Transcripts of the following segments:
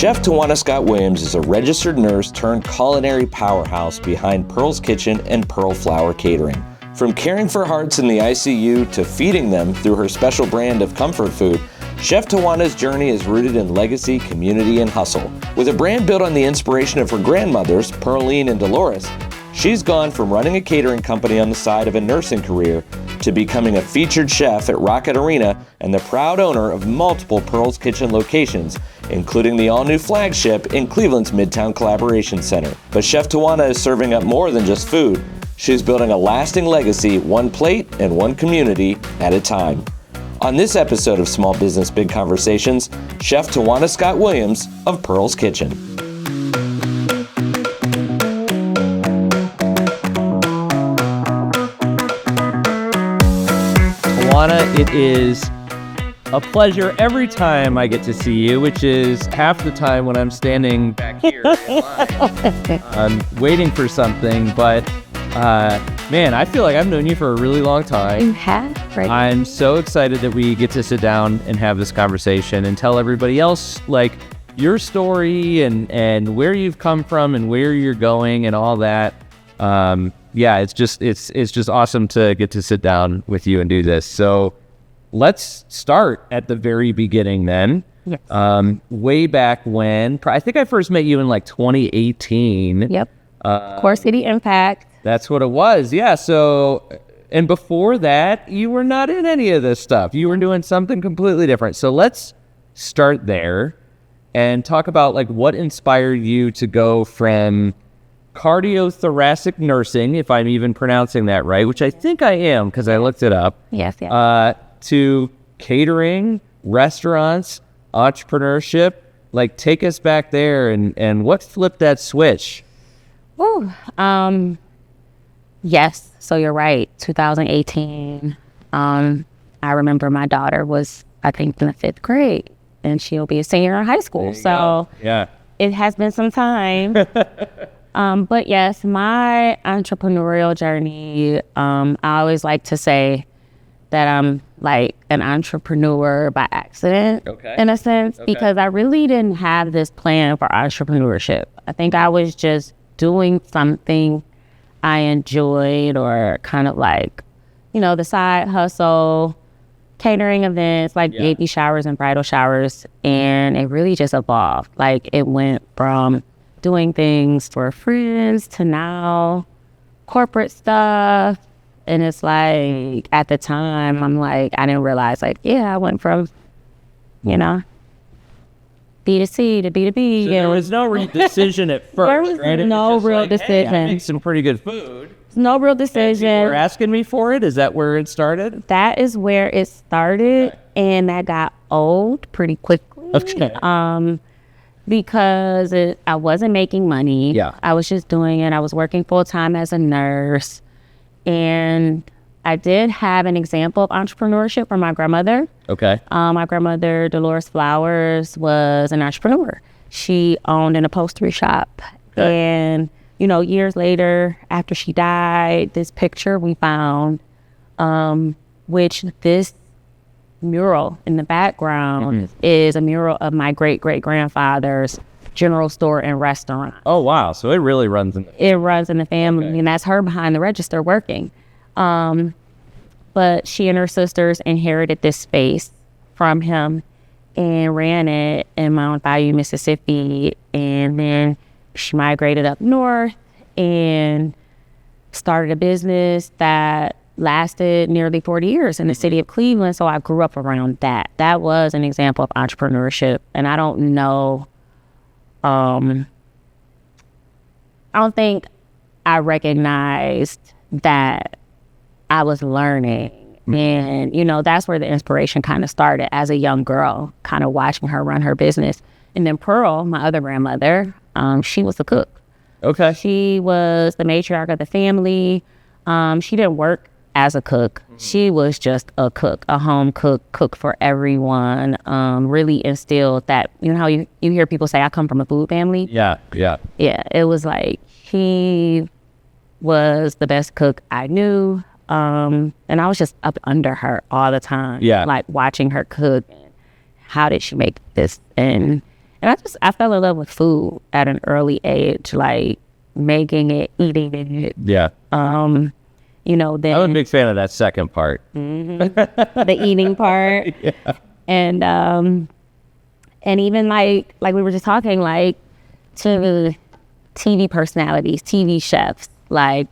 Chef Tiwanna Scott-Williams is a registered nurse turned culinary powerhouse behind Pearl's Kitchen and Pearlflower Catering. From caring for hearts in the ICU to feeding them through her special brand of comfort food, Chef Tiwanna's journey is rooted in legacy, community, and hustle. With a brand built on the inspiration of her grandmothers, Pearline and Delores, she's gone from running a catering company on the side of a nursing career to becoming a featured chef at Rocket Arena and the proud owner of multiple Pearl's Kitchen locations, including the all-new flagship in Cleveland's MidTown Collaboration Center. But Chef Tiwanna is serving up more than just food. She's building a lasting legacy, one plate and one community at a time. On this episode of Small Business Big Conversations, Chef Tiwanna Scott-Williams of Pearl's Kitchen. Tiwanna, it is a pleasure every time I get to see you, which is half the time when I'm standing back here in line. I'm waiting for something, but man, I feel like I've known you for a really long time. You have, right? I'm so excited that we get to sit down and have this conversation and tell everybody else like your story and where you've come from and where you're going and all that. Yeah, it's just awesome to get to sit down with you and do this. So let's start at the very beginning then. Yes. Way back when, I think I first met you in like 2018. Yep. Core City Impact. That's what it was. Yeah. So, and before that, you were not in any of this stuff. You were doing something completely different. So let's start there and talk about like what inspired you to go from cardiothoracic nursing, if I'm even pronouncing that right, which I think I am because I looked it up. Yes, yes. To catering, restaurants, entrepreneurship. Like take us back there and what flipped that switch? Ooh, yes, so you're right. 2018. I remember my daughter was, I think, in the 5th grade, and she'll be a senior in high school. So yeah, it has been some time. But yes, my entrepreneurial journey, I always like to say that I'm like an entrepreneur by accident, in a sense, because I really didn't have this plan for entrepreneurship. I think I was just doing something I enjoyed, or kind of like, you know, the side hustle, catering events like baby showers and bridal showers. And it really just evolved. Like it went from doing things for friends to now corporate stuff. And it's like, at the time, I'm like, I didn't realize, like, I went from, you know, B2C to B2B. So there was no real decision at first, there was right? no real like, decision. Hey, I make some pretty good food. No real decision. And people were asking me for it? Is that where it started? That is where it started, and that got old pretty quickly. Okay. Because I wasn't making money. Yeah. I was just doing it. I was working full-time as a nurse. And I did have an example of entrepreneurship from my grandmother. Okay. My grandmother, Dolores Flowers, was an entrepreneur. She owned an upholstery shop. Okay. And, you know, years later, after she died, this picture we found, which this mural in the background is a mural of my great-great-grandfather's general store and restaurant. Oh, wow. So it really runs in the family. It runs in the family, and that's her behind the register working. But she and her sisters inherited this space from him and ran it in Mount Bayou, Mississippi. And then she migrated up north and started a business that lasted nearly 40 years in the city of Cleveland. So I grew up around that. That was an example of entrepreneurship. And I don't know, I don't think I recognized that I was learning. And, you know, that's where the inspiration kind of started as a young girl, kind of watching her run her business. And then Pearl, my other grandmother, she was a cook. Okay. She was the matriarch of the family. She didn't work as a cook. She was just a cook, a home cook for everyone. Really instilled that, you know how you hear people say, I come from a food family? Yeah. Yeah, it was like, she was the best cook I knew. And I was just up under her all the time. Yeah. Like watching her cook. How did she make this? And And I fell in love with food at an early age, like making it, eating it. Yeah. You know, then I'm a big fan of that second part. the eating part. Yeah. And even like we were just talking, like to TV personalities, TV chefs, like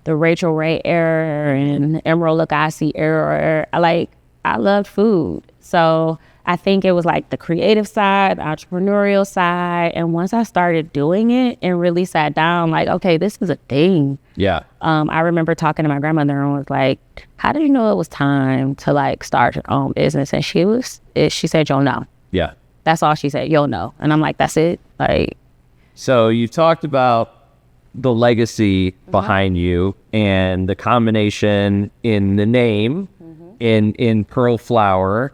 the Rachel Ray era and Emerald Lagasse era. I loved food. So I think it was like the creative side, the entrepreneurial side. And once I started doing it and really sat down, like, okay, this is a thing. Yeah. I remember talking to my grandmother and was like, how did you know it was time to like start your own business? And she said, you'll know. Yeah. That's all she said, you'll know. And I'm like, that's it? Like, so you talked about the legacy behind you and the combination in the name in Pearlflower.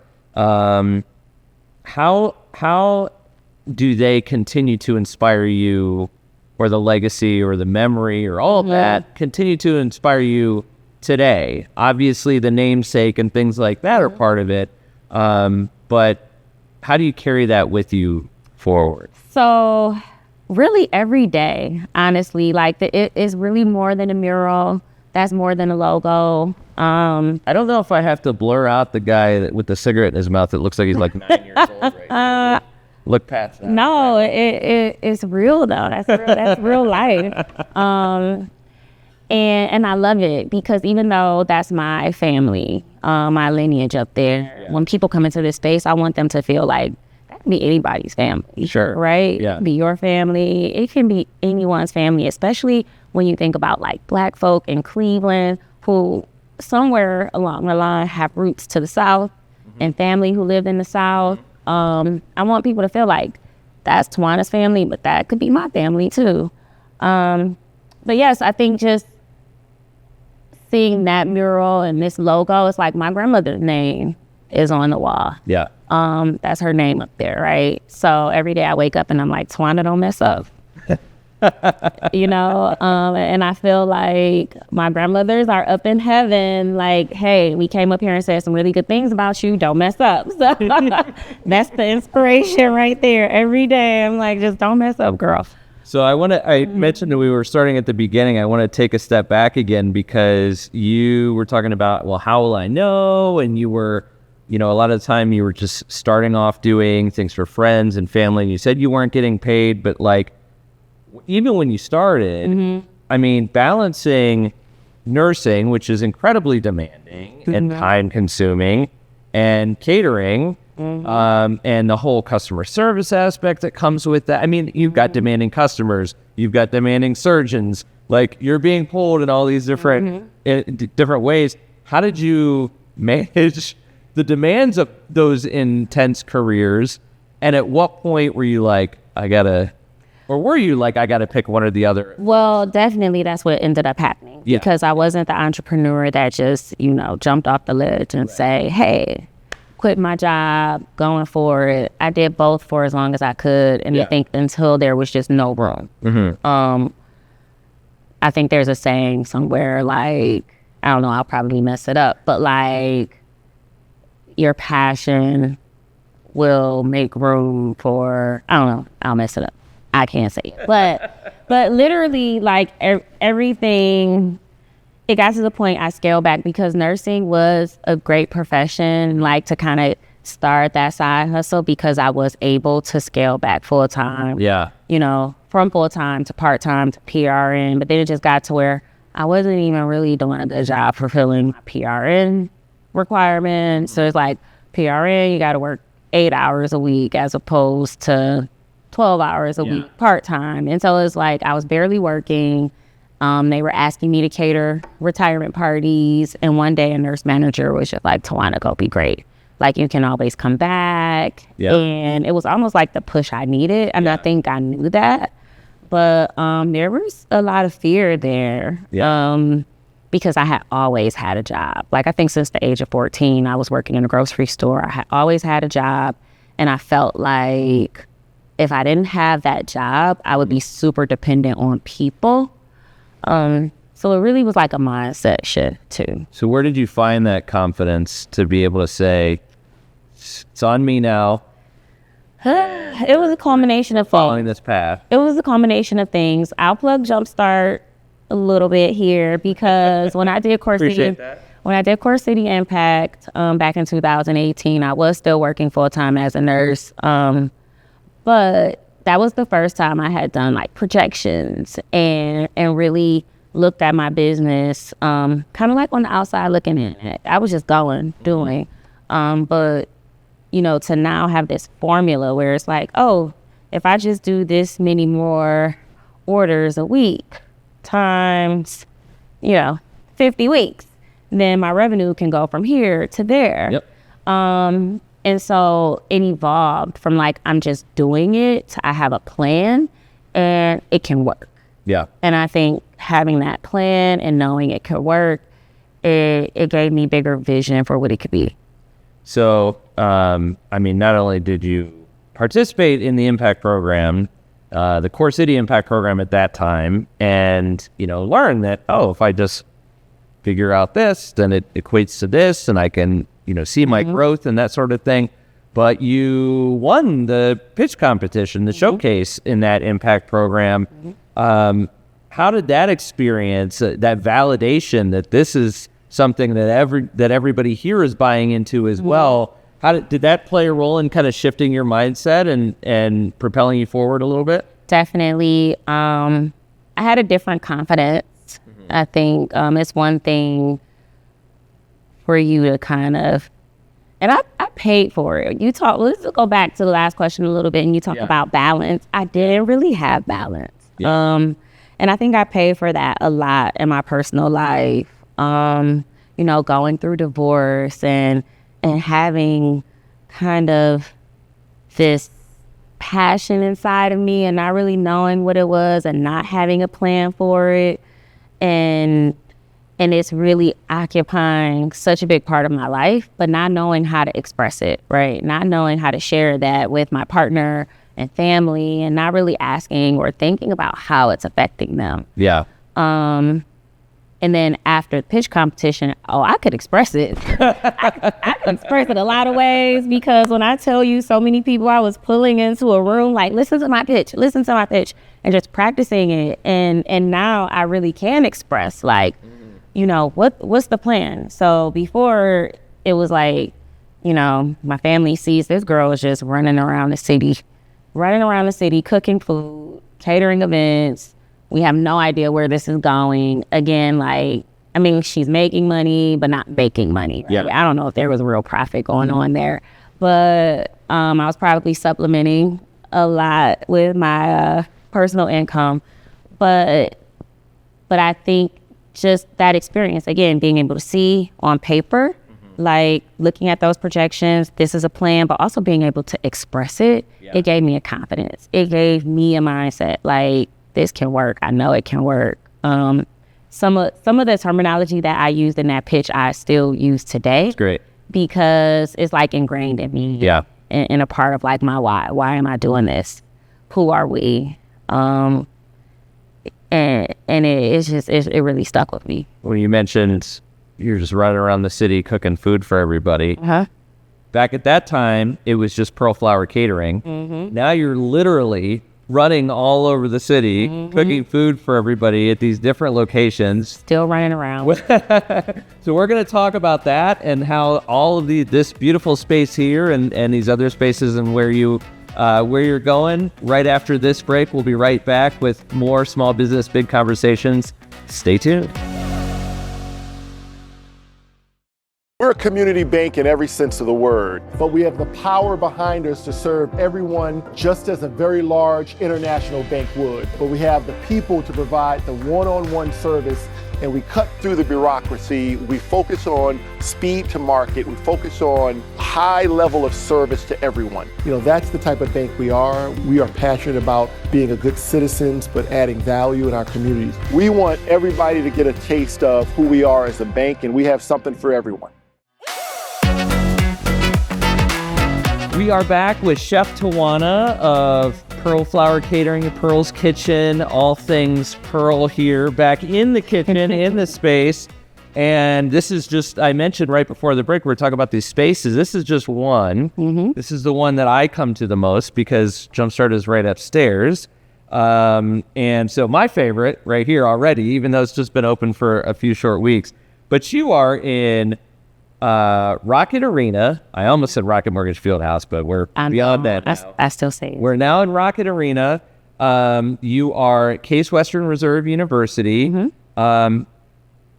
How do they continue to inspire you, or the legacy or the memory or all of that continue to inspire you today? Obviously the namesake and things like that are part of it. But how do you carry that with you forward? So really every day, honestly, like it is really more than a mural. That's more than a logo. I don't know if I have to blur out the guy with the cigarette in his mouth that looks like he's like 9 years old right now. Look past that. No, it's real though. That's real life. And I love it because even though that's my family, my lineage up there, when people come into this space, I want them to feel like that can be anybody's family. Sure. Right? Yeah. It can be your family. It can be anyone's family, especially when you think about like Black folk in Cleveland who somewhere along the line have roots to the South and family who lived in the South. I want people to feel like that's Tiwanna's family, but that could be my family too. But yes, I think just seeing that mural and this logo, it's like my grandmother's name is on the wall. Yeah. That's her name up there, right? So every day I wake up and I'm like, Tiwanna, don't mess up. You know, and I feel like my grandmothers are up in heaven, like, hey, we came up here and said some really good things about you, don't mess up. So that's the inspiration right there. Every day I'm like, just don't mess up, girl. So I mentioned that we were starting at the beginning. I want to take a step back again because you were talking about, well, how will I know? And you were, a lot of the time you were just starting off doing things for friends and family. And you said you weren't getting paid, but like, even when you started, I mean, balancing nursing, which is incredibly demanding and time consuming, and catering, and the whole customer service aspect that comes with that. I mean, you've got demanding customers, you've got demanding surgeons, like you're being pulled in all these different ways. How did you manage the demands of those intense careers? And at what point were you like, I gotta pick one or the other? Well, definitely that's what ended up happening because I wasn't the entrepreneur that just, jumped off the ledge and say, hey, quit my job, going for it. I did both for as long as I could. And I think until there was just no room. I think there's a saying somewhere like, I don't know, I'll probably mess it up, but like your passion will make room for, I don't know, I'll mess it up. I can't say it, but literally like everything, it got to the point I scaled back because nursing was a great profession, like to kind of start that side hustle because I was able to scale back full time. Yeah. From full time to part time to PRN, but then it just got to where I wasn't even really doing a good job fulfilling my PRN requirements. So it's like PRN, you got to work 8 hours a week as opposed to 12 hours a week part-time. And so it's like I was barely working. They were asking me to cater retirement parties. And one day a nurse manager was just like, Tiwanna, go be great. Like, you can always come back. Yep. And it was almost like the push I needed. And I think I knew that. But there was a lot of fear there because I had always had a job. Like, I think since the age of 14, I was working in a grocery store. I had always had a job. And I felt like if I didn't have that job, I would be super dependent on people. So it really was like a mindset shift too. So where did you find that confidence to be able to say, it's on me now, It was a combination of following things. this path? It was a combination of things. I'll plug Jumpstart a little bit here because when I did Core City, when I did Core City Impact back in 2018, I was still working full time as a nurse. But that was the first time I had done like projections and really looked at my business, kind of like on the outside looking in. I was just doing. But you know, to now have this formula where it's like, oh, if I just do this many more orders a week times, 50 weeks, then my revenue can go from here to there. Yep. And so it evolved from like, I'm just doing it to I have a plan and it can work. Yeah. And I think having that plan and knowing it could work, it gave me bigger vision for what it could be. So, not only did you participate in the Impact program, the Core City Impact program at that time, and, learn that, if I just figure out this, then it equates to this, and I can, see my growth and that sort of thing. But you won the pitch competition, the showcase in that Impact program. How did that experience, that validation that this is something that everybody here is buying into as well? Did that play a role in kind of shifting your mindset and propelling you forward a little bit? Definitely. I had a different confidence. I think it's one thing for you to kind of, and I paid for it. Let's go back to the last question a little bit, and you talk about balance. I didn't really have balance. Yeah. And I think I paid for that a lot in my personal life. Going through divorce and having kind of this passion inside of me and not really knowing what it was and not having a plan for it. And it's really occupying such a big part of my life, but not knowing how to express it, right? Not knowing how to share that with my partner and family and not really asking or thinking about how it's affecting them. Yeah. And then after the pitch competition, I could express it. I could express it a lot of ways because when I tell you so many people I was pulling into a room, like, listen to my pitch, and just practicing it. And now I really can express, like, what's the plan? So before it was like, my family sees this girl is just running around the city, cooking food, catering events. We have no idea where this is going. Again, she's making money, but not making money. Right? Yeah. I don't know if there was a real profit going on there. But I was probably supplementing a lot with my personal income. But I think just that experience, again, being able to see on paper, like looking at those projections, this is a plan, but also being able to express it, it gave me a confidence. It gave me a mindset, like, this can work. I know it can work. Some of the terminology that I used in that pitch, I still use today. That's great. Because it's like ingrained in me. Yeah. And a part of like my why. Why am I doing this? Who are we? And it really stuck with me. When you mentioned you're just running around the city cooking food for everybody. Back at that time, it was just Pearlflower Catering. Now you're literally running all over the city, cooking food for everybody at these different locations. Still running around. So we're going to talk about that and how all of this beautiful space here and these other spaces and where you're going. Right after this break, we'll be right back with more Small Business Big Conversations. Stay tuned. We're a community bank in every sense of the word, but we have the power behind us to serve everyone just as a very large international bank would. But we have the people to provide the one-on-one service, and we cut through the bureaucracy. We focus on speed to market. We focus on high level of service to everyone. That's the type of bank we are. We are passionate about being a good citizens, but adding value in our communities. We want everybody to get a taste of who we are as a bank, and we have something for everyone. We are back with Chef Tiwanna of Pearlflower Catering and Pearl's Kitchen, all things Pearl here, back in the kitchen, in the space. And this is just, I mentioned right before the break, we're talking about these spaces. This is just one. This is the one that I come to the most because Jumpstart is right upstairs. And so my favorite right here already, even though it's just been open for a few short weeks, but you are in Rocket Arena. I almost said Rocket Mortgage Fieldhouse, but we're beyond that now. I still say it. We're now in Rocket Arena. You are Case Western Reserve University.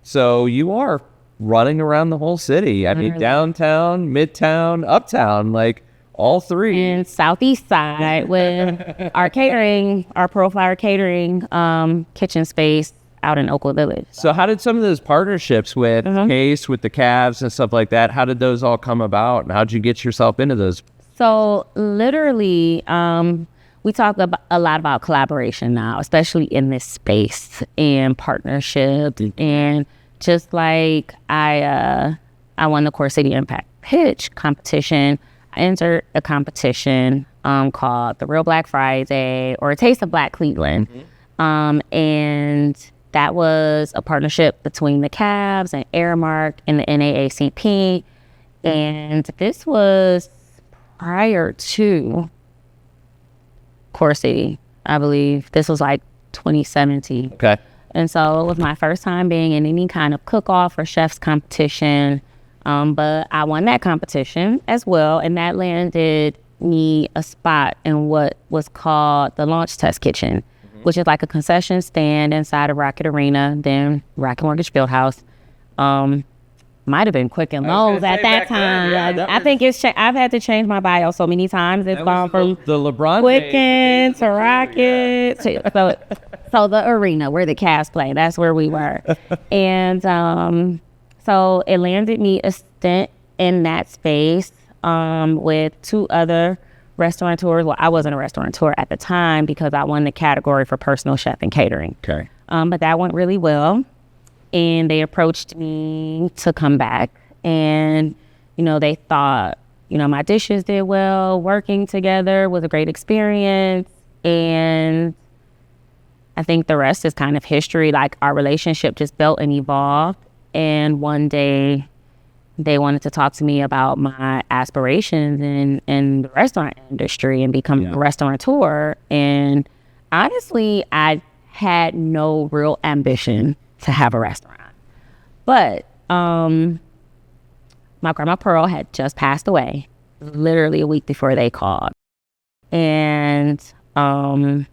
So you are running around the whole city. I mean, downtown, midtown, uptown, like all three. And southeast side with our catering, our Pearlflower Catering kitchen space out in Oakwood Village. So how did some of those partnerships with Case, with the Cavs and stuff like that, how did those all come about? And how did you get yourself into those? So literally, we talk a lot about collaboration now, especially in this space and partnership. And just like I won the Core City Impact Pitch competition, I entered a competition called the Real Black Friday or a Taste of Black Cleveland. And that was a partnership between the Cavs and Airmark and the NAACP. And this was prior to Core City, I believe. This was like 2017. Okay. And so it was my first time being in any kind of cook-off or chef's competition. But I won that competition as well. And that landed me a spot in what was called the Launch Test Kitchen, which is like a concession stand inside of Rocket Arena, then Rocket Mortgage Fieldhouse. Might have been Quick and Lowe's at that time. I think it's I've had to change my bio so many times. It's gone from the LeBron Quicken to Rocket so the arena where the Cavs play. That's where we were. And so it landed me a stint in that space with two other restaurateurs. Well, I wasn't a restaurateur at the time because I won the category for personal chef and catering. Okay. But that went really well. And they approached me to come back. And, you know, they thought, you know, my dishes did well. Working together was a great experience. And I think the rest is kind of history. Like, our relationship just built and evolved. And one day they wanted to talk to me about my aspirations in the restaurant industry and becoming a restaurateur. And honestly, I had no real ambition to have a restaurant. But my grandma Pearl had just passed away literally a week before they called. And I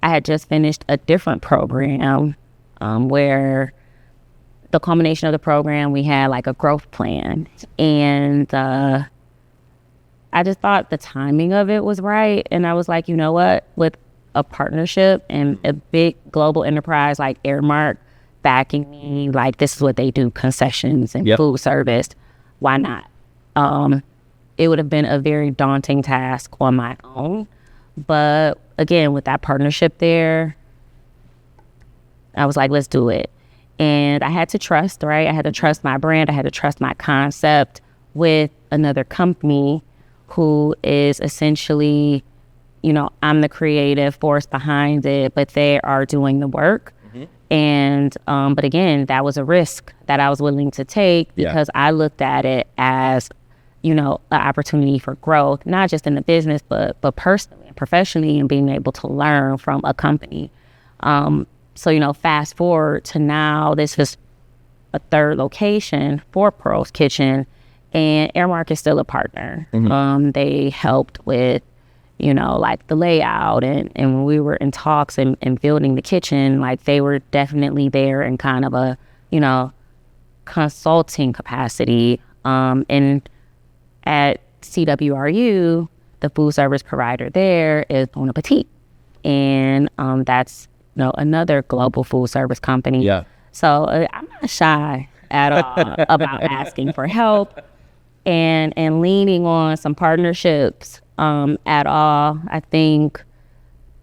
had just finished a different program where the culmination of the program, we had like a growth plan. And I just thought the timing of it was right. And I was like, you know what, with a partnership and a big global enterprise like Airmark backing me, like this is what they do, concessions and food service, why not? It would have been a very daunting task on my own. But again, with that partnership there, I was like, let's do it. And I had to trust, right? I had to trust my brand. I had to trust my concept with another company who is essentially, you know, I'm the creative force behind it, but they are doing the work. And, but again, that was a risk that I was willing to take because I looked at it as, you know, an opportunity for growth, not just in the business, but personally and professionally, and being able to learn from a company. So, you know, fast forward to now, this is a third location for Pearl's Kitchen, and Airmark is still a partner. They helped with, you know, like the layout, and when we were in talks and building the kitchen, like they were definitely there in kind of a, you know, consulting capacity. And at CWRU, the food service provider there is Bon Appetit. And that's, you know, another global food service company. Yeah. So I'm not shy at all about asking for help and leaning on some partnerships at all. I think,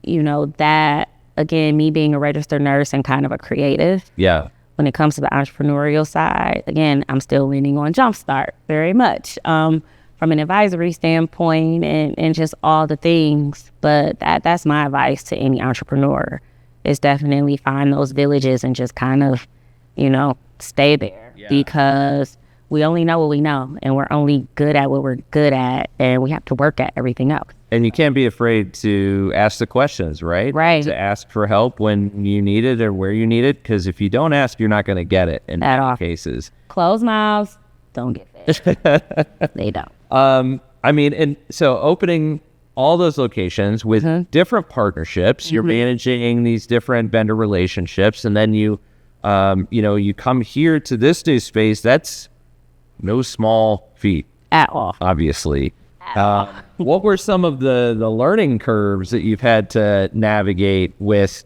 you know, that, again, me being a registered nurse and kind of a creative. Yeah. When it comes to the entrepreneurial side, again, I'm still leaning on Jumpstart very much from an advisory standpoint and just all the things. But that's my advice to any entrepreneur, is definitely find those villages and just kind of, you know, stay there because we only know what we know, and we're only good at what we're good at, and we have to work at everything else. And you can't be afraid to ask the questions, right? Right. To ask for help when you need it or where you need it, because if you don't ask, you're not going to get it in At many all. cases. Closed mouths don't get fed. They don't. I mean, and so opening all those locations with different partnerships, you're managing these different vendor relationships, and then you come here to this new space. That's no small feat At all. obviously. What were some of the learning curves that you've had to navigate with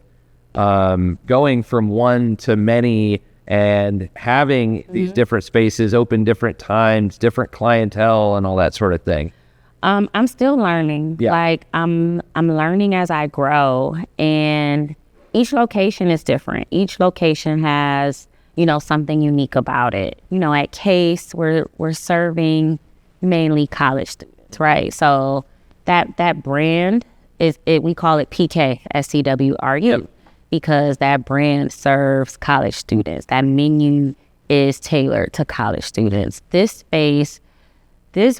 going from one to many and having these different spaces open different times, different clientele, and all that sort of thing? I'm still learning. Yeah. Like I'm learning as I grow, and each location is different. Each location has, something unique about it. At Case, we're serving mainly college students, right? So that brand we call it PK, SCWRU, because that brand serves college students. That menu is tailored to college students. This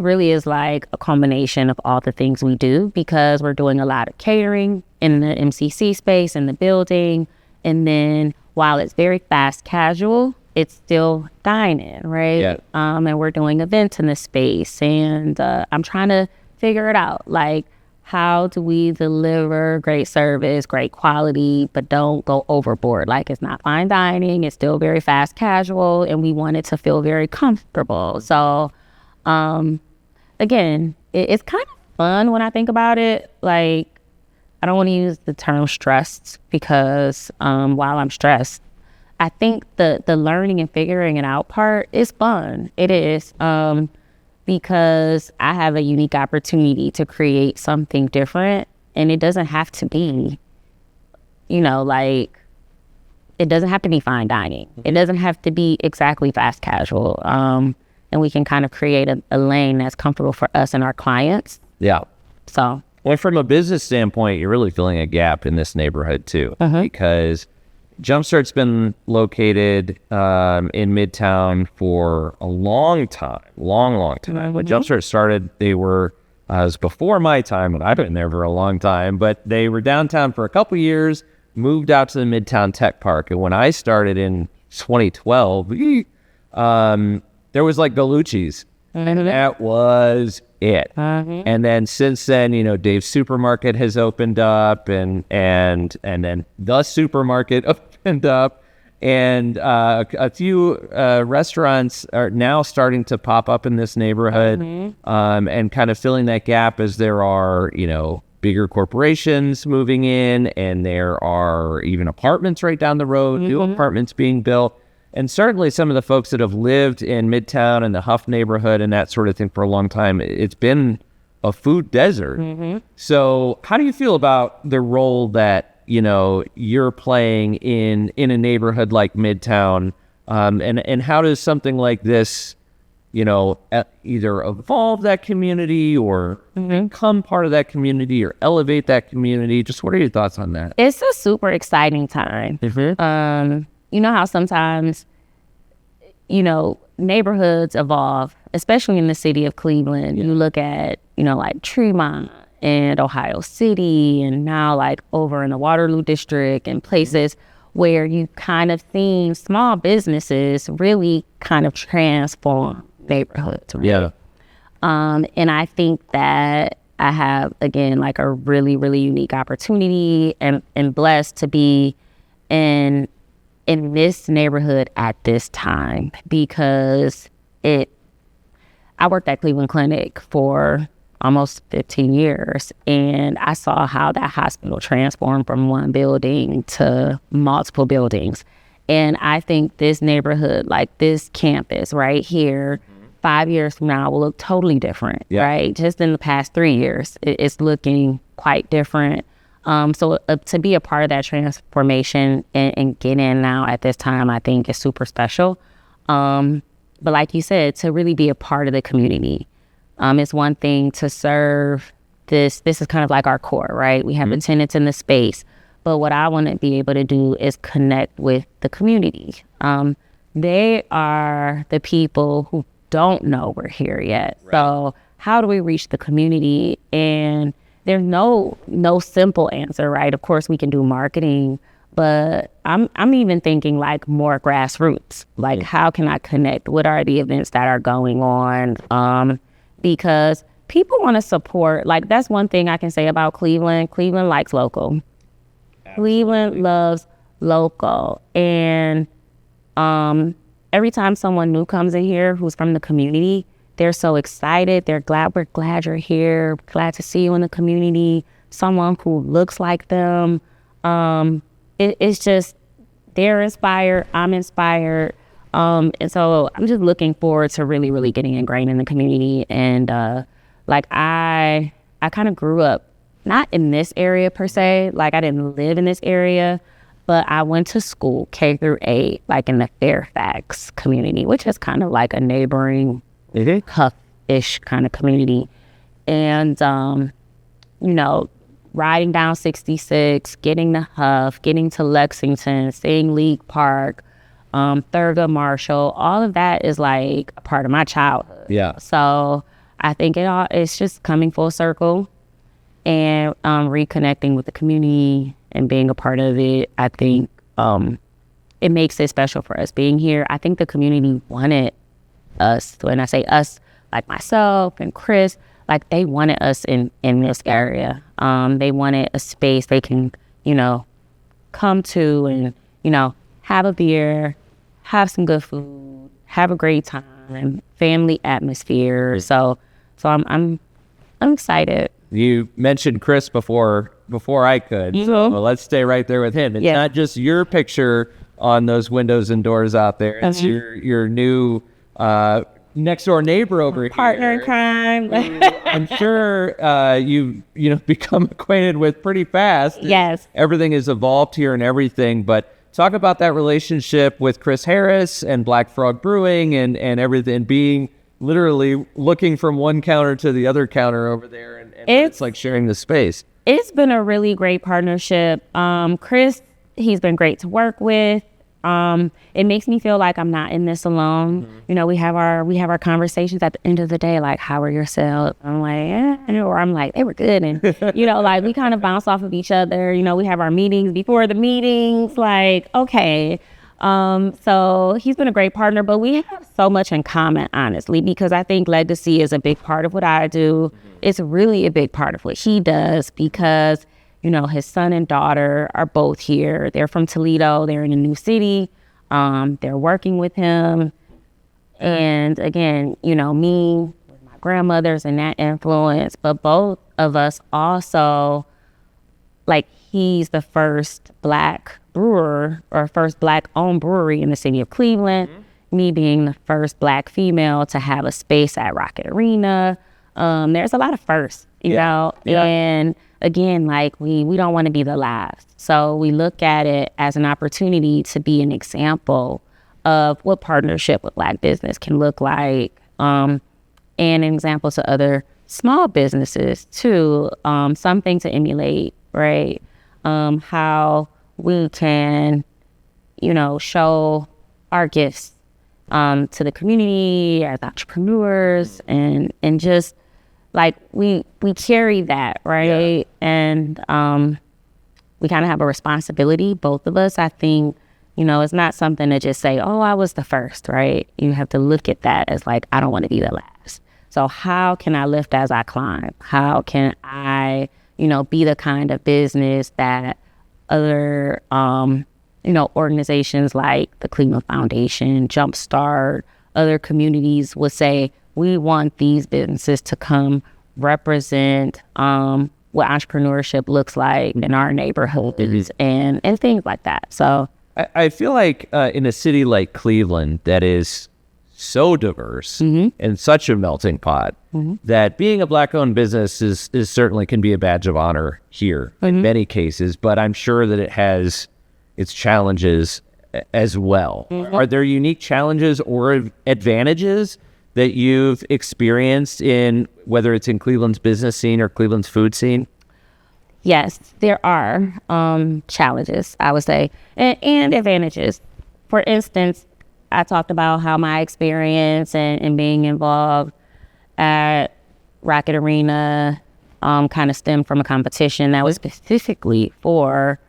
really is like a combination of all the things we do, because we're doing a lot of catering in the MCC space, in the building. And then while it's very fast casual, it's still dine-in, right? Yeah. And we're doing events in the space. And I'm trying to figure it out. Like, how do we deliver great service, great quality, but don't go overboard? Like, it's not fine dining. It's still very fast casual. And we want it to feel very comfortable. So again, it's kind of fun when I think about it. Like, I don't want to use the term stressed, because while I'm stressed, I think the learning and figuring it out part is fun. It is, because I have a unique opportunity to create something different, and it doesn't have to be, it doesn't have to be fine dining. It doesn't have to be exactly fast casual. And we can kind of create a lane that's comfortable for us and our clients. Yeah. So. Well, from a business standpoint, you're really filling a gap in this neighborhood too, because Jumpstart's been located in Midtown for a long time, long time. When Jumpstart started, they were, it was before my time, and I've been there for a long time, but they were downtown for a couple years, moved out to the Midtown Tech Park. And when I started in 2012, there was like Gallucci's. That was it. And then since then, Dave's Supermarket has opened up, and then the supermarket opened up, and a few restaurants are now starting to pop up in this neighborhood, and kind of filling that gap as there are, bigger corporations moving in, and there are even apartments right down the road, new apartments being built. And certainly some of the folks that have lived in Midtown and the Huff neighborhood and that sort of thing for a long time, it's been a food desert. So how do you feel about the role that, you're playing in a neighborhood like Midtown? And how does something like this, either evolve that community or become part of that community or elevate that community? Just what are your thoughts on that? It's a super exciting time. You know how sometimes, neighborhoods evolve, especially in the city of Cleveland. You look at, like Tremont and Ohio City, and now like over in the Waterloo district, and places where you kind of seen small businesses really kind of transform neighborhoods. Right? Yeah. And I think that I have, again, like a really, really unique opportunity and blessed to be in this neighborhood at this time, because I worked at Cleveland Clinic for almost 15 years, and I saw how that hospital transformed from one building to multiple buildings. And I think this neighborhood, like this campus right here, 5 years from now will look totally different, right? Just in the past 3 years, it's looking quite different. So to be a part of that transformation and get in now at this time, I think is super special. But like you said, to really be a part of the community, it's one thing to serve this. This is kind of like our core, right? We have tenants in the space. But what I want to be able to do is connect with the community. they are the people who don't know we're here yet. Right. So how do we reach the community? And there's no simple answer, right? Of course, we can do marketing, but I'm even thinking like more grassroots. Like, how can I connect? What are the events that are going on? Because people want to support. Like, that's one thing I can say about Cleveland. Cleveland likes local. Absolutely. Cleveland loves local. And every time someone new comes in here who's from the community, they're so excited. We're glad you're here. Glad to see you in the community. Someone who looks like them. It's just, they're inspired. I'm inspired. And so I'm just looking forward to really, really getting ingrained in the community. And like I kind of grew up not in this area per se. Like, I didn't live in this area, but I went to school K through 8, like in the Fairfax community, which is kind of like a neighboring Huff-ish kind of community. And, you know, riding down 66, getting to Huff, getting to Lexington, seeing League Park, Thurgood Marshall, all of that is like a part of my childhood. Yeah. So I think it's just coming full circle and reconnecting with the community and being a part of it. I think it makes it special for us being here. I think the community wanted us. When I say us, like myself and Chris, like they wanted us in this area. They wanted a space they can, you know, come to and, you know, have a beer, have some good food, have a great time, family atmosphere. So I'm excited. You mentioned Chris before I could. Mm-hmm. Well, let's stay right there with him. It's not just your picture on those windows and doors out there. It's your new next door neighbor over here. Partner in crime. I'm sure you become acquainted with pretty fast. Yes. Everything has evolved here and everything, but talk about that relationship with Chris Harris and Black Frog Brewing and everything, being literally looking from one counter to the other counter over there, and it's like sharing the space. It's been a really great partnership. Chris, he's been great to work with. It makes me feel like I'm not in this alone. Mm-hmm. You know, we have our conversations at the end of the day, like, how are your sales? I'm like, or I'm like, they were good. And, you know, like we kind of bounce off of each other. You know, we have our meetings before the meetings, like, okay. So he's been a great partner, but we have so much in common, honestly, because I think legacy is a big part of what I do. Mm-hmm. It's really a big part of what he does because, you know, his son and daughter are both here. They're from Toledo. They're in a new city. They're working with him. And again, you know, me with my grandmothers and that influence, but both of us also, like, he's the first Black brewer or first Black owned brewery in the city of Cleveland. Mm-hmm. Me being the first Black female to have a space at Rocket Arena. There's a lot of firsts, you know, and again, like we don't want to be the last. So we look at it as an opportunity to be an example of what partnership with Black business can look like, and an example to other small businesses too, something to emulate, right? How we can, you know, show our gifts to the community as entrepreneurs and just like we carry that, right? Yeah. And we kind of have a responsibility, both of us. I think, you know, it's not something to just say, oh, I was the first, right? You have to look at that as like, I don't want to be the last. So how can I lift as I climb? How can I, you know, be the kind of business that other, you know, organizations like the Cleveland Foundation, Jumpstart, other communities would say, we want these businesses to come represent what entrepreneurship looks like in our neighborhoods and things like that. So I feel like in a city like Cleveland that is so diverse and such a melting pot, that being a Black-owned business is certainly can be a badge of honor here in many cases, but I'm sure that it has its challenges as well. Are there unique challenges or advantages that you've experienced in whether it's in Cleveland's business scene or Cleveland's food scene? Yes, there are challenges, I would say, and advantages. For instance, I talked about how my experience and being involved at Rocket Arena kind of stemmed from a competition that was specifically for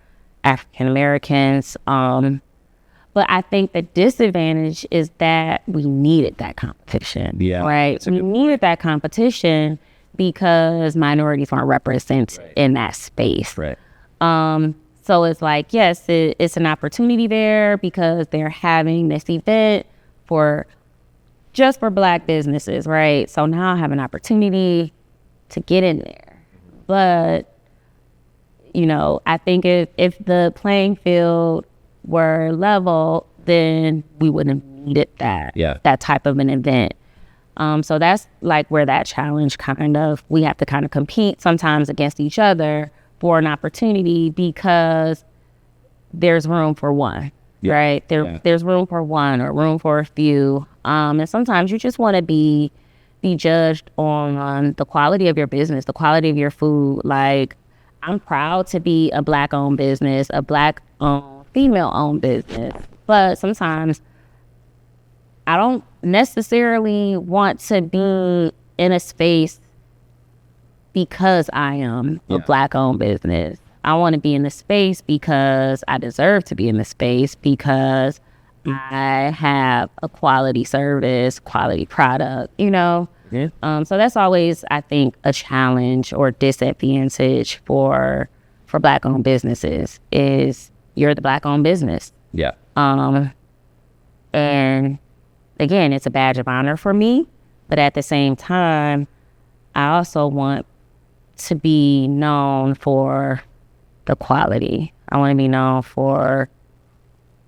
African Americans. But I think the disadvantage is that we needed that competition. Yeah, right. We needed that competition because minorities weren't represented in that space. Right. So it's like, yes, it's an opportunity there because they're having this event just for Black businesses, right? So now I have an opportunity to get in there. But, you know, I think if the playing field were level, then we wouldn't have needed that type of an event. So that's like where that challenge we have to kind of compete sometimes against each other for an opportunity because there's room for one, right? There's room for one or room for a few. And sometimes you just want to be judged on the quality of your business, the quality of your food. Like, I'm proud to be a Black-owned business, a Black-owned, female-owned business. But sometimes I don't necessarily want to be in a space because I am a Black-owned business. I want to be in the space because I deserve to be in the space because I have a quality service, quality product, you know? Yeah. So that's always, I think, a challenge or disadvantage for Black-owned businesses is you're the Black-owned business. Yeah. And again, it's a badge of honor for me, but at the same time, I also want to be known for the quality. I want to be known for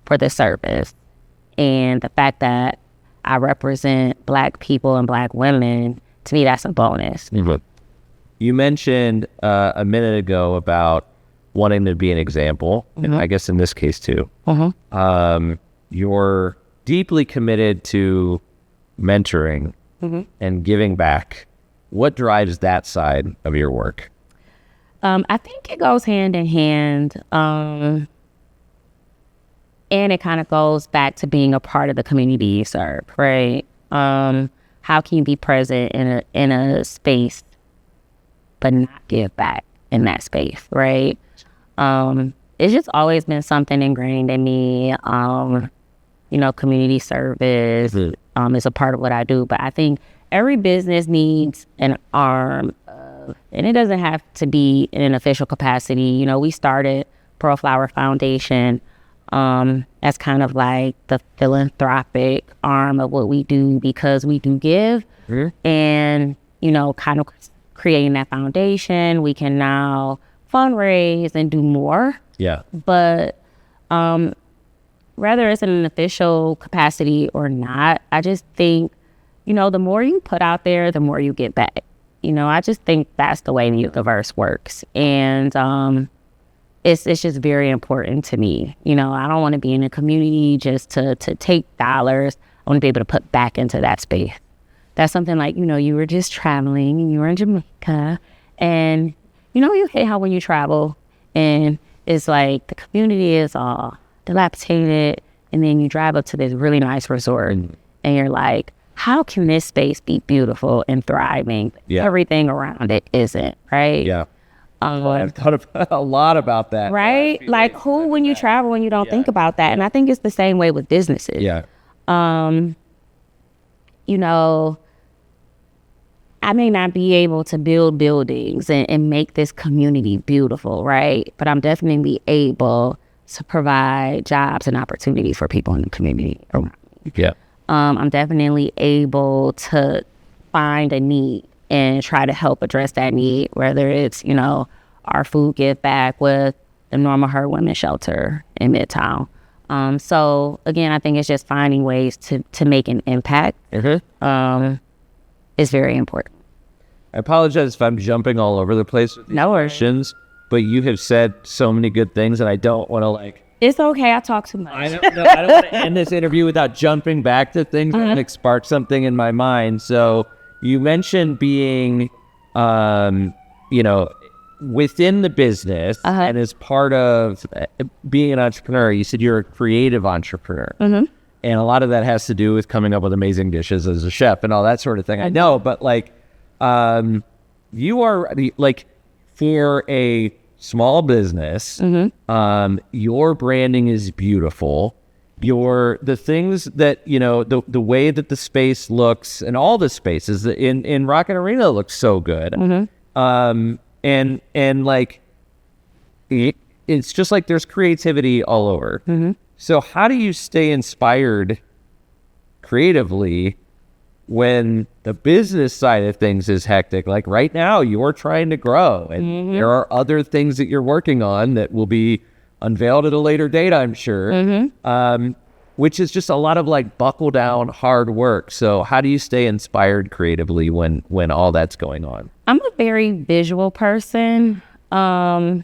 the service. And the fact that I represent Black people and Black women, to me, that's a bonus. Mm-hmm. You mentioned a minute ago about wanting to be an example, and I guess in this case too. You're deeply committed to mentoring and giving back. What drives that side of your work? I think it goes hand in hand. And it kind of goes back to being a part of the community you serve, right? How can you be present in a space but not give back in that space, right? It's just always been something ingrained in me. You know, community service is a part of what I do, but I think every business needs an arm and it doesn't have to be in an official capacity. You know, we started Pearlflower Foundation as kind of like the philanthropic arm of what we do because we do give. And, you know, kind of creating that foundation, we can now fundraise and do more. Yeah. But whether it's in an official capacity or not, I just think, you know, the more you put out there, the more you get back. You know, I just think that's the way the universe works. And it's just very important to me. You know, I don't want to be in a community just to take dollars. I want to be able to put back into that space. That's something like, you know, you were just traveling and you were in Jamaica and, you know, you hate how when you travel and it's like the community is all dilapidated and then you drive up to this really nice resort and you're like, how can this space be beautiful and thriving? Everything around it isn't, right? Yeah. I've thought a lot about that. Right? Like who, when you travel, when you don't think about that. And I think it's the same way with businesses. Yeah. You know, I may not be able to build buildings and make this community beautiful, right? But I'm definitely able to provide jobs and opportunities for people in the community around me. Yeah. I'm definitely able to find a need and try to help address that need, whether it's, you know, our food give back with the Normal Her Women's Shelter in MidTown. So again, I think it's just finding ways to make an impact. Is very important. I apologize if I'm jumping all over the place with these questions, but you have said so many good things and I don't want to like... It's okay, I talk too much. I don't want to end this interview without jumping back to things that like spark something in my mind. So you mentioned being, you know, within the business and as part of being an entrepreneur, you said you're a creative entrepreneur. And a lot of that has to do with coming up with amazing dishes as a chef and all that sort of thing. I know, but like, you are like, for a small business, your branding is beautiful. The things that, you know, the way that the space looks and all the spaces in Rocket Arena looks so good. And like, it's just like there's creativity all over. So how do you stay inspired creatively when the business side of things is hectic? Like right now, you're trying to grow, and there are other things that you're working on that will be unveiled at a later date, I'm sure, which is just a lot of like buckle down hard work. So how do you stay inspired creatively when all that's going on? I'm a very visual person. So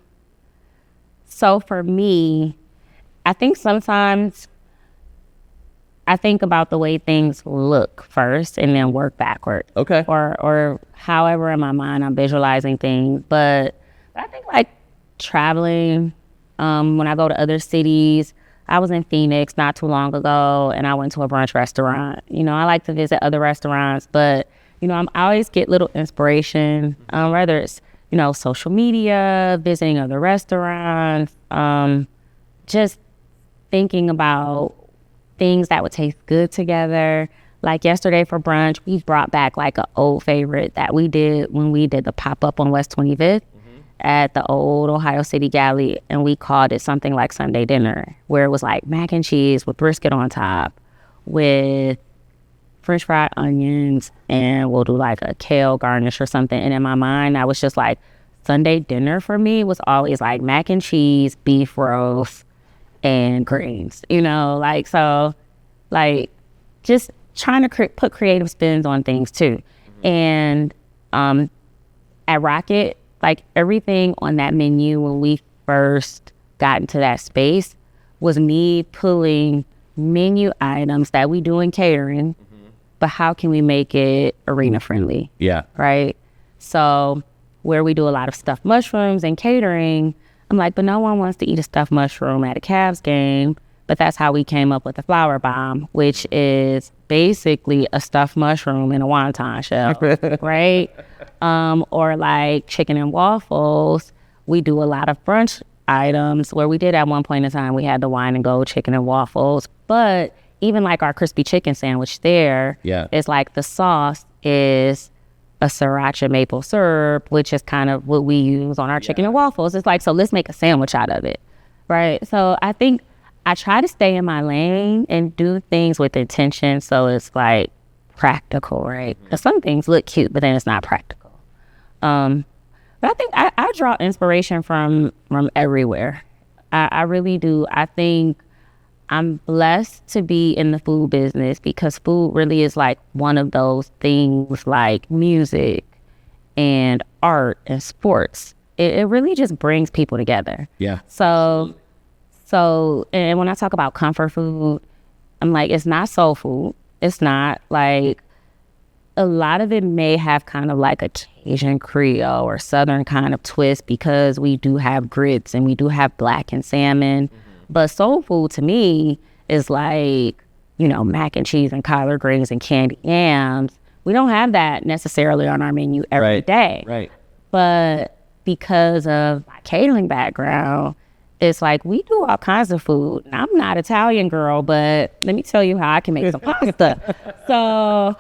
for me, I think sometimes I think about the way things look first and then work backward. Okay. Or however in my mind I'm visualizing things. But I think like traveling, when I go to other cities, I was in Phoenix not too long ago and I went to a brunch restaurant. You know, I like to visit other restaurants, but, you know, I always get little inspiration, whether it's, you know, social media, visiting other restaurants, just thinking about things that would taste good together. Like yesterday for brunch, we brought back like an old favorite that we did when we did the pop-up on West 25th at the old Ohio City Galley, and we called it something like Sunday dinner, where it was like mac and cheese with brisket on top with French fried onions, and we'll do like a kale garnish or something. And in my mind, I was just like, Sunday dinner for me was always like mac and cheese, beef roast, and greens, you know, like, so like just trying to put creative spins on things too. And at Rocket, like everything on that menu when we first got into that space was me pulling menu items that we do in catering, but how can we make it arena friendly? Yeah. Right. So where we do a lot of stuffed mushrooms and catering, I'm like, but no one wants to eat a stuffed mushroom at a Cavs game. But that's how we came up with the flower bomb, which is basically a stuffed mushroom in a wonton shell, right? Or like chicken and waffles. We do a lot of brunch items where we did at one point in time, we had the wine and gold chicken and waffles. But even like our crispy chicken sandwich there, it's like the sauce is a sriracha maple syrup, which is kind of what we use on our chicken and waffles. It's like, so let's make a sandwich out of it, right? So I think I try to stay in my lane and do things with intention, so it's like practical, right? Because some things look cute, but then it's not practical. But I think I draw inspiration from everywhere. I really do. I think I'm blessed to be in the food business because food really is like one of those things like music and art and sports. It really just brings people together. Yeah. So, and when I talk about comfort food, I'm like, it's not soul food. It's not like, a lot of it may have kind of like a Cajun Creole or Southern kind of twist because we do have grits and we do have black and salmon. But soul food to me is like, you know, mac and cheese and collard greens and candy yams. We don't have that necessarily on our menu every day. Right. But because of my catering background, it's like we do all kinds of food. And I'm not Italian girl, but let me tell you how I can make some pasta. So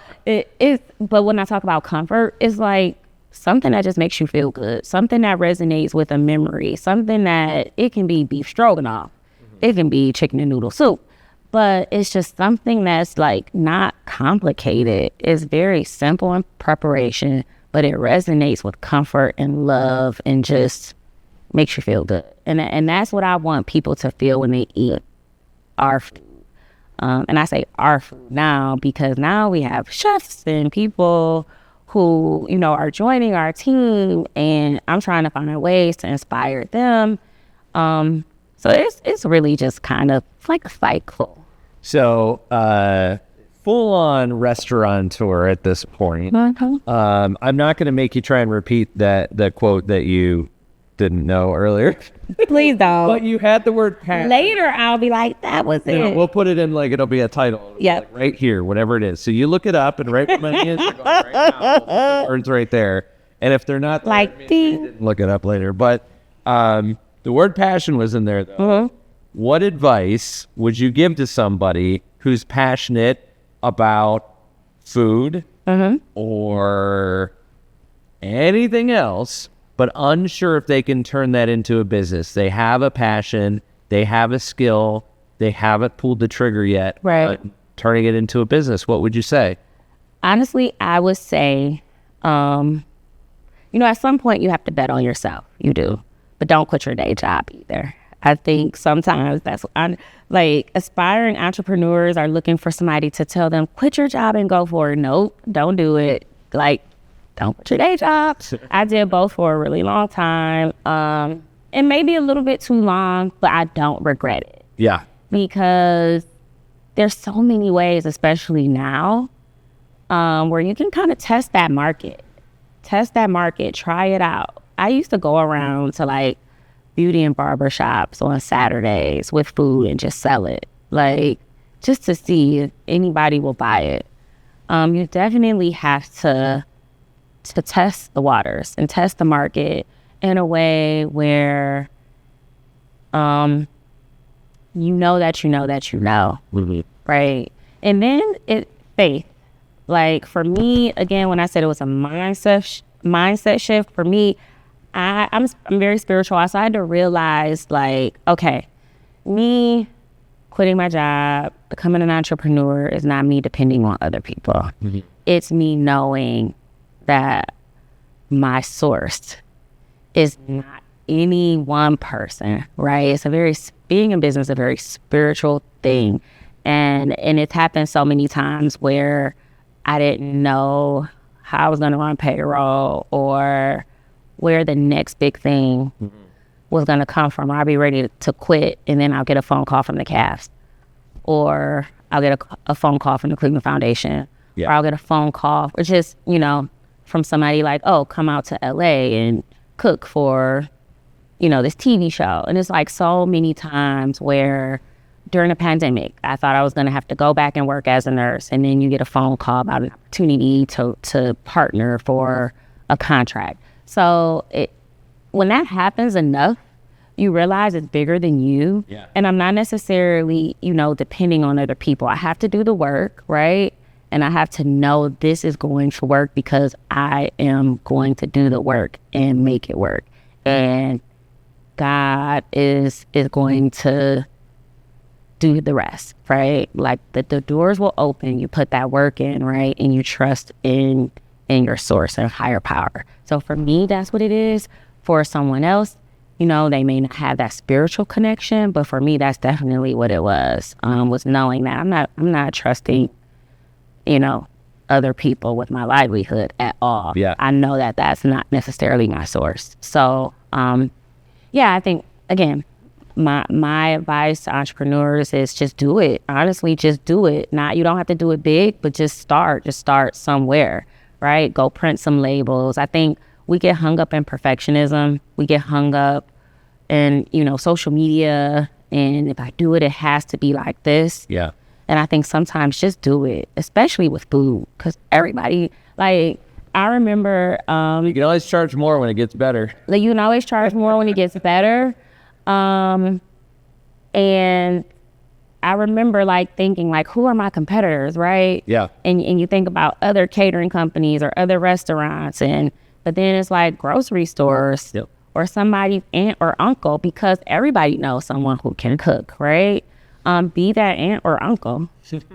but when I talk about comfort, it's like something that just makes you feel good, something that resonates with a memory, something that it can be beef stroganoff, it can be chicken and noodle soup, but it's just something that's like not complicated. It's very simple in preparation, but it resonates with comfort and love and just makes you feel good. And that's what I want people to feel when they eat our food. And I say our food now because now we have chefs and people who, you know, are joining our team, and I'm trying to find ways to inspire them. So it's really just kind of like a cycle. So full on restaurateur at this point. I'm not going to make you try and repeat the quote that you didn't know earlier. Please don't. But you had the word passion. Later, I'll be like, that was it. We'll put it in like it'll be a title. Yep. Like right here, whatever it is. So you look it up and right where my hands are going right now. The words right there. And if they're not there, Like, maybe ding. you didn't look it up later. But the word passion was in there though. Mm-hmm. What advice would you give to somebody who's passionate about food or anything else, but unsure if they can turn that into a business? They have a passion, they have a skill, they haven't pulled the trigger yet. Right. But turning it into a business, what would you say? Honestly, I would say, at some point you have to bet on yourself. You do. But don't quit your day job either. I think sometimes that's like aspiring entrepreneurs are looking for somebody to tell them, quit your job and go for it. Nope, don't do it. Like, don't quit your day job. I did both for a really long time. And maybe a little bit too long, but I don't regret it. Yeah. Because there's so many ways, especially now, where you can kind of test that market, try it out. I used to go around to like beauty and barber shops on Saturdays with food and just sell it, like just to see if anybody will buy it. You definitely have to test the waters and test the market in a way where you know that you know that you know, right? And then faith. Like for me, again, when I said it was a mindset shift, for me, I'm very spiritual. So I had to realize, like, okay, me quitting my job, becoming an entrepreneur is not me depending on other people. It's me knowing that my source is not any one person, right? Being in business is a very spiritual thing. And it's happened so many times where I didn't know how I was going to run payroll or where the next big thing was going to come from. I'll be ready to quit, and then I'll get a phone call from the Cavs, or I'll get a phone call from the Cleveland Foundation, or I'll get a phone call, or just, from somebody like, oh, come out to LA and cook for, this TV show. And it's like so many times where during the pandemic, I thought I was going to have to go back and work as a nurse, and then you get a phone call about an opportunity to partner for a contract. So when that happens enough, you realize it's bigger than you. Yeah. And I'm not necessarily, depending on other people. I have to do the work, right? And I have to know this is going to work because I am going to do the work and make it work. And God is going to do the rest, right? Like the doors will open, you put that work in, right? And you trust in your source and higher power. So for me, that's what it is. For someone else, they may not have that spiritual connection, but for me, that's definitely what it was knowing that I'm not trusting, other people with my livelihood at all. Yeah. I know that that's not necessarily my source. So, I think, again, my advice to entrepreneurs is just do it. Honestly, just do it. You don't have to do it big, but just start somewhere, right? Go print some labels. I think we get hung up in perfectionism. We get hung up in, social media. And if I do it, it has to be like this. Yeah. And I think sometimes just do it, especially with food, because everybody, like, I remember... you can always charge more when it gets better. Like, you can always charge more when it gets better. And I remember thinking who are my competitors, right? Yeah. And you think about other catering companies or other restaurants, but then it's like grocery stores or somebody's aunt or uncle, because everybody knows someone who can cook, right? Be that aunt or uncle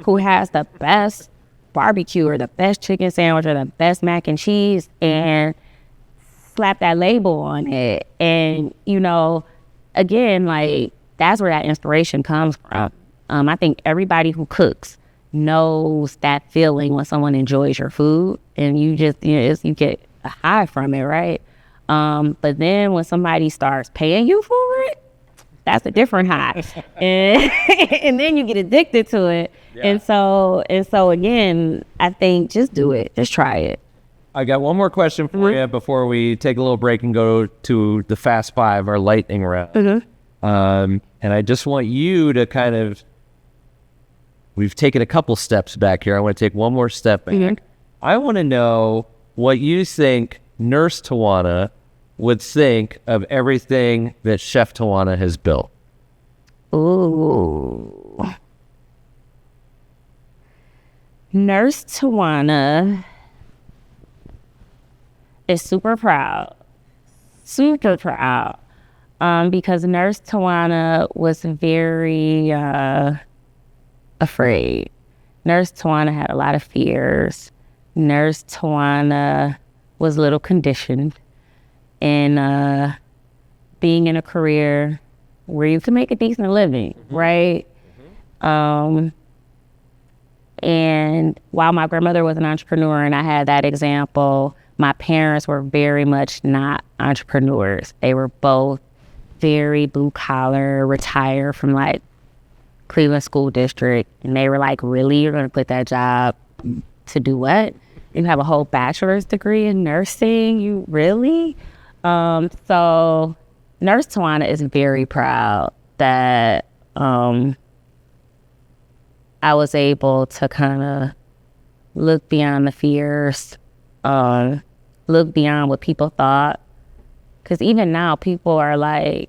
who has the best barbecue or the best chicken sandwich or the best mac and cheese, and slap that label on it. And, again, that's where that inspiration comes from. I think everybody who cooks knows that feeling when someone enjoys your food and you just, you get a high from it, right? But then when somebody starts paying you for it, that's a different high. And then you get addicted to it. Yeah. And so again, I think just do it. Just try it. I got one more question for you before we take a little break and go to the Fast Five, our lightning round. And I just want you to kind of, we've taken a couple steps back here. I want to take one more step back. I want to know what you think Nurse Tiwanna would think of everything that Chef Tiwanna has built. Ooh. Nurse Tiwanna is super proud. Super proud. Because Nurse Tiwanna was very afraid. Nurse Tiwanna had a lot of fears. Nurse Tiwanna was a little conditioned in being in a career where you can make a decent living, right? And while my grandmother was an entrepreneur and I had that example, my parents were very much not entrepreneurs. They were both very blue collar, retired from like Cleveland School District. And they were like, really? You're going to quit that job to do what? You have a whole bachelor's degree in nursing? You really? So Nurse Tiwanna is very proud that I was able to kind of look beyond the fears, look beyond what people thought. Because even now, people are like,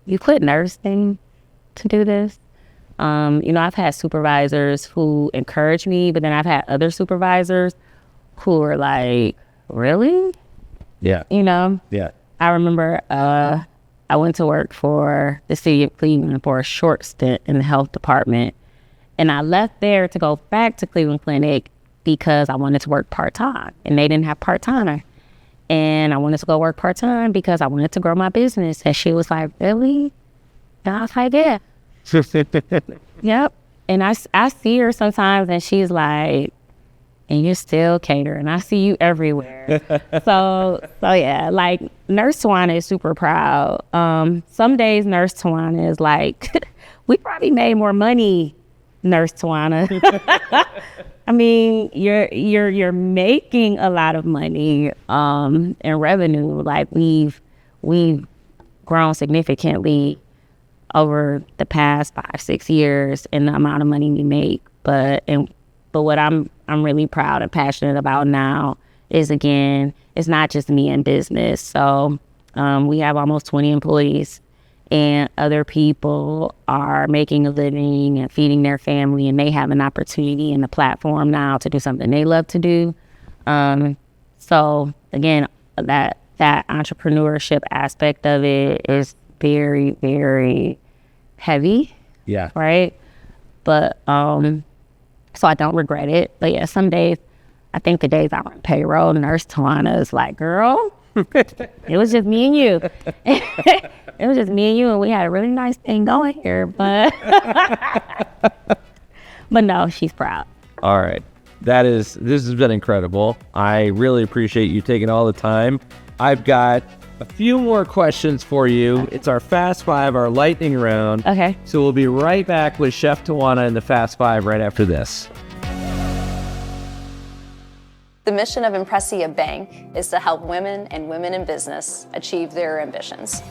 you quit nursing to do this? I've had supervisors who encourage me, but then I've had other supervisors who are like, really? Yeah. Yeah. I remember I went to work for the city of Cleveland for a short stint in the health department. And I left there to go back to Cleveland Clinic because I wanted to work part-time. And they didn't have part-time. And I wanted to go work part-time because I wanted to grow my business. And she was like, really? And I was like, yeah. Yep. And I see her sometimes and she's like, and you're still catering. I see you everywhere. So yeah, like Nurse Tiwanna is super proud. Some days Nurse Tiwanna is like, we probably made more money, Nurse Tiwanna. I mean, you're making a lot of money in revenue. Like we've grown significantly over the past 5-6 years in the amount of money we make. But what I'm really proud and passionate about now is, again, it's not just me in business. So we have almost 20 employees, and other people are making a living and feeding their family, and they have an opportunity and a platform now to do something they love to do. So again, that entrepreneurship aspect of it is very, very heavy. Yeah. Right. But so I don't regret it. But yeah, some days, I think the days I run payroll, Nurse Tiwanna is like, girl, it was just me and you. It was just me and you, and we had a really nice thing going here. But but no, she's proud. All right. This has been incredible. I really appreciate you taking all the time. I've got a few more questions for you. It's our Fast Five, our lightning round. Okay. So we'll be right back with Chef Tiwanna and the Fast Five right after this. The mission of Impressia Bank is to help women and women in business achieve their ambitions.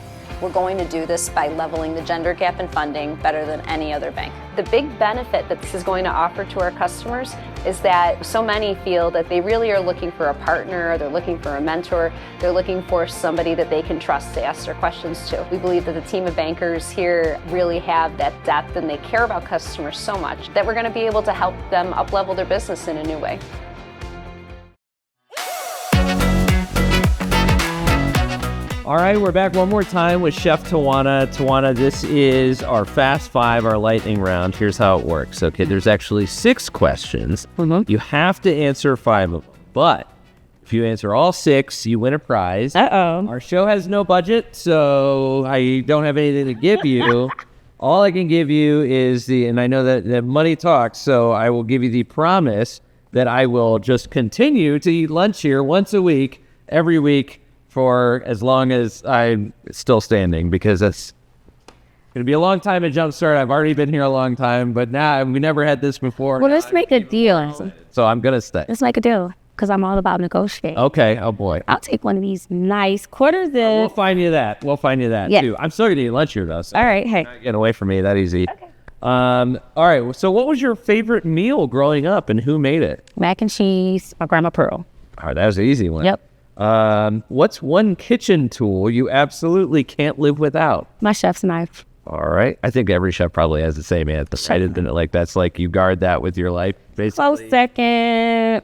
We're going to do this by leveling the gender gap in funding better than any other bank. The big benefit that this is going to offer to our customers is that so many feel that they really are looking for a partner, they're looking for a mentor, they're looking for somebody that they can trust to ask their questions to. We believe that the team of bankers here really have that depth and they care about customers so much that we're going to be able to help them up-level their business in a new way. All right, we're back one more time with Chef Tiwanna. Tiwanna, this is our Fast Five, our lightning round. Here's how it works. Okay, there's actually 6 questions. You have to answer 5 of them. But if you answer all 6, you win a prize. Uh-oh. Our show has no budget, so I don't have anything to give you. All I can give you is and I know that money talks, so I will give you the promise that I will just continue to eat lunch here once a week, every week, for as long as I'm still standing, because it's going to be a long time at Jumpstart. I've already been here a long time, but now we never had this before. Well, let's make a deal. So I'm going to stay. Let's make a deal. because I'm all about negotiating. Okay. Oh boy. I'll take one of these nice quarter We'll zip. find you that. We'll find you that Yeah. too. I'm still gonna eat lunch here though. So All right, hey. not getting away from me that easy. Okay. All right. So what was your favorite meal growing up, and who made it? Mac and cheese, my grandma Pearl. All right, that was an easy one. Yep. What's one kitchen tool you absolutely can't live without? My chef's knife. All right. I think every chef probably has the same answer. I didn't like that's like you guard that with your life, basically. Close second.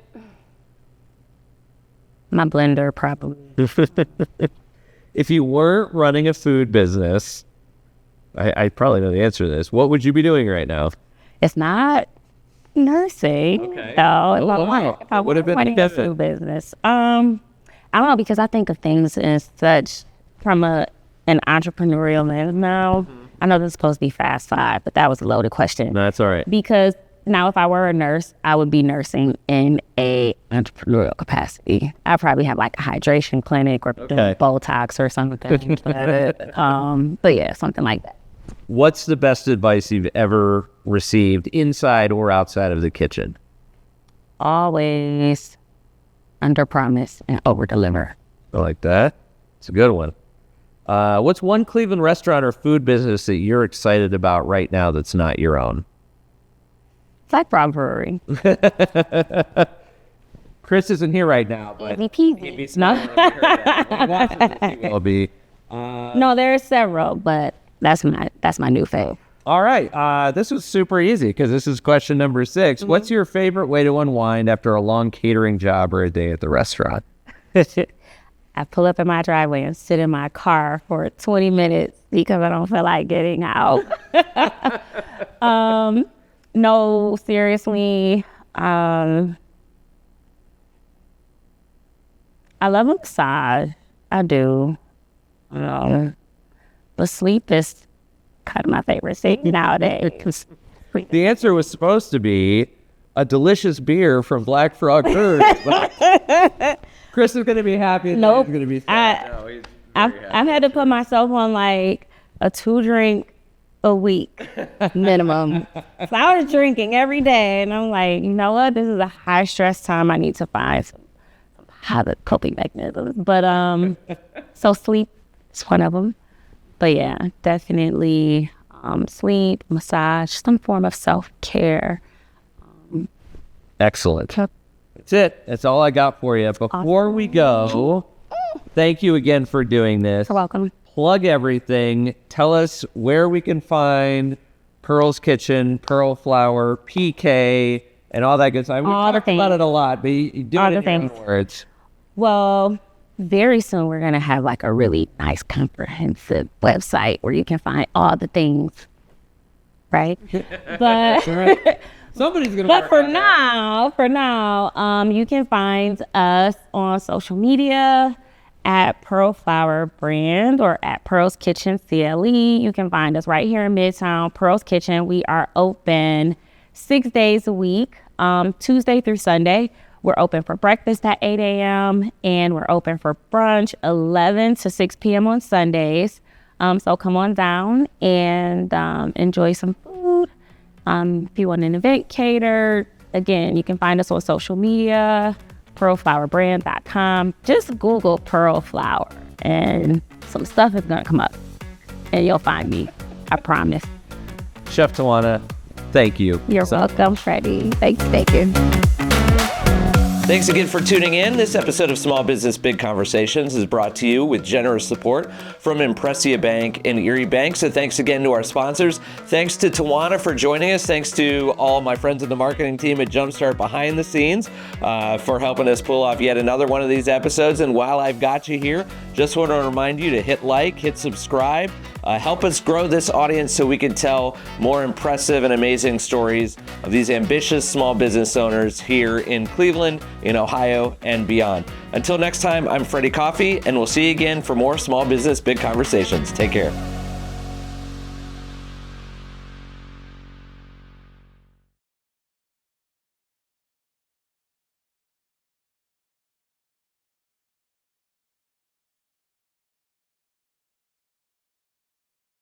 My blender, probably. If you weren't running a food business, I probably know the answer to this. What would you be doing right now? It's not nursing. Okay. No, if Oh, wow. I Would have been running a different. food business. I don't know, because I think of things as such from an entrepreneurial lens now. I know this is supposed to be fast five, but that was a loaded question. No, that's all right. Because now if I were a nurse, I would be nursing in a entrepreneurial capacity. I probably have like a hydration clinic or doing Botox or something. But yeah, something like that. What's the best advice you've ever received inside or outside of the kitchen? Always under promise and over deliver. I like that. It's a good one. What's one Cleveland restaurant or food business that you're excited about right now that's not your own? Black Frog Brewery. Chris isn't here right now, but MVP. No, there are several, but that's my new fave. All right. This was super easy because this is question number 6. What's your favorite way to unwind after a long catering job or a day at the restaurant? I pull up in my driveway and sit in my car for 20 minutes because I don't feel like getting out. No, seriously. I love a massage. I do. But sleep is kind of my favorite thing nowadays. The answer was supposed to be a delicious beer from Black Frog Brewery. Chris is going to be happy. Nope. He's going to be sad. No, he's I've had to put myself on like a 2-drink a week minimum. So I was drinking every day, and I'm like, you know what? This is a high stress time. I need to find some other coping mechanisms. But so sleep is one of them. But yeah, definitely sleep, massage, some form of self-care. Excellent. That's it. That's all I got for you. Before we go, thank you again for doing this. You're welcome. Plug everything. Tell us where we can find Pearl's Kitchen, Pearlflower, PK, and all that good stuff. We talked about it a lot, but you do it in your own words. Well, very soon we're going to have like a really nice comprehensive website where you can find all the things, right? But somebody's going to But for now, you can find us on social media at Pearlflower Brand or at Pearl's Kitchen CLE. You can find us right here in Midtown, Pearl's Kitchen. We are open 6 days a week, Tuesday through Sunday. We're open for breakfast at 8 a.m. and we're open for brunch 11 to 6 p.m. on Sundays. So come on down and enjoy some food. If you want an event catered, again, you can find us on social media, pearlflowerbrand.com. Just Google Pearlflower and some stuff is going to come up and you'll find me. I promise. Chef Tiwanna, thank you. You're welcome, Freddie. Thank you. Thanks again for tuning in. This episode of Small Business Big Conversations is brought to you with generous support from Impressia Bank and Erie Bank. So thanks again to our sponsors. Thanks to Tiwanna for joining us. Thanks to all my friends in the marketing team at Jumpstart behind the scenes for helping us pull off yet another one of these episodes. And while I've got you here, just want to remind you to hit like, hit subscribe, help us grow this audience so we can tell more impressive and amazing stories of these ambitious small business owners here in Cleveland, in Ohio, and beyond. Until next time, I'm Freddie Coffee, and we'll see you again for more Small Business Big Conversations. Take care.